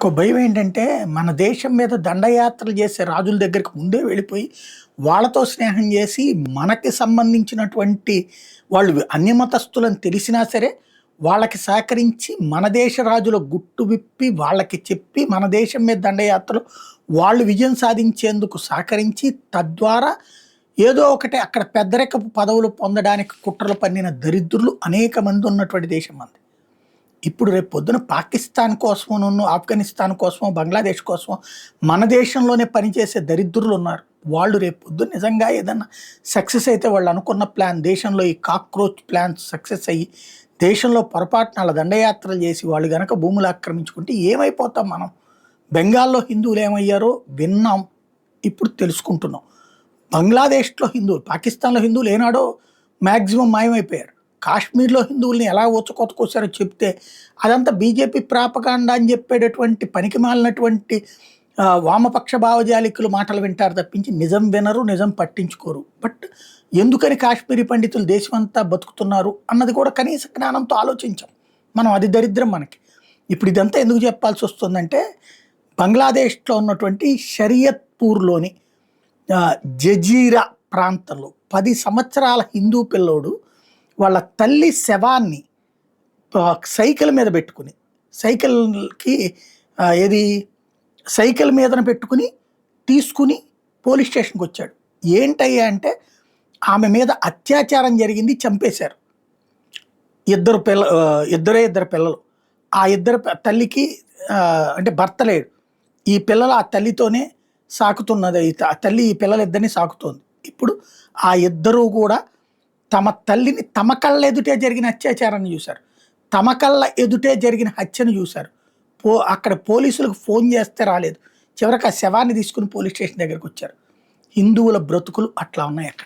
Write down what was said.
నాకో భయం ఏంటంటే, మన దేశం మీద దండయాత్రలు చేసే రాజుల దగ్గరికి ముందే వెళ్ళిపోయి, వాళ్ళతో స్నేహం చేసి, మనకి సంబంధించినటువంటి వాళ్ళు అన్యమతస్థులని తెలిసినా సరే, వాళ్ళకి సహకరించి, మన దేశ రాజుల గుట్టు విప్పి, వాళ్ళకి చెప్పి, మన దేశం మీద దండయాత్రలు వాళ్ళు విజయం సాధించేందుకు సహకరించి, తద్వారా ఏదో ఒకటి అక్కడ పెద్దరికపు పదవులు పొందడానికి కుట్రలు పన్నిన దరిద్రులు అనేక మంది ఉన్నటువంటి దేశం మనది. ఇప్పుడు రేపు పొద్దున పాకిస్తాన్ కోసమో, ఆఫ్ఘనిస్తాన్ కోసమో, బంగ్లాదేశ్ కోసమో మన దేశంలోనే పనిచేసే దరిద్రులు ఉన్నారు. వాళ్ళు రేపు పొద్దున నిజంగా ఏదన్నా సక్సెస్ అయితే వాళ్ళు అనుకున్న ప్లాన్ దేశంలో ఈ కాక్రోచ్ ప్లాన్స్ సక్సెస్ అయ్యి దేశంలో పొరపాటున అలా దండయాత్రలు చేసి వాళ్ళు గనక భూములు ఆక్రమించుకుంటే ఏమైపోతాం మనం? బెంగాల్లో హిందువులు ఏమయ్యారో విన్నాం, ఇప్పుడు తెలుసుకుంటున్నాం. బంగ్లాదేశ్లో హిందువులు, పాకిస్తాన్లో హిందువులు ఏనాడో మ్యాక్సిమం మాయమైపోయారు. కాశ్మీర్లో హిందువుల్ని ఎలా ఊచకొతకొచ్చారో చెప్తే అదంతా బీజేపీ ప్రాపగాండా అని చెప్పేటటువంటి పనికిమాలినటువంటి వామపక్ష భావజాలికులు మాటలు వింటారు తప్పించి నిజం వినరు, నిజం పట్టించుకోరు. బట్ ఎందుకని కాశ్మీరీ పండితులు దేశమంతా బతుకుతున్నారు అన్నది కూడా కనీస జ్ఞానంతో ఆలోచించాం మనం. అది దరిద్రం మనకి. ఇప్పుడు ఇదంతా ఎందుకు చెప్పాల్సి వస్తుందంటే, బంగ్లాదేశ్లో ఉన్నటువంటి షరియత్పూర్లోని జజీరా ప్రాంతంలో 10 సంవత్సరాల హిందూ పిల్లోడు వాళ్ళ తల్లి శవాన్ని సైకిల్ మీద పెట్టుకుని, సైకిల్ మీదన పెట్టుకుని తీసుకుని పోలీస్ స్టేషన్కి వచ్చాడు. ఏంటయ్యా అంటే, ఆమె మీద అత్యాచారం జరిగింది, చంపేశారు. ఇద్దరు పిల్లలు. ఆ ఇద్దరు తల్లికి అంటే భర్త లేడు. ఈ పిల్లలు ఆ తల్లితోనే సాకుతున్నది. ఆ తల్లి ఈ పిల్లలిద్దరిని సాకుతోంది. ఇప్పుడు ఆ ఇద్దరూ కూడా తమ తల్లిని తమ కళ్ళ ఎదుటే జరిగిన అత్యాచారాన్ని చూశారు, తమ కళ్ళ ఎదుటే జరిగిన హత్యను చూశారు. అక్కడ పోలీసులకు ఫోన్ చేస్తే రాలేదు. చివరికి ఆ శవాన్ని తీసుకుని పోలీస్ స్టేషన్ దగ్గరికి వచ్చారు. హిందువుల బ్రతుకులు అట్లా ఉన్నాయి అక్కడ.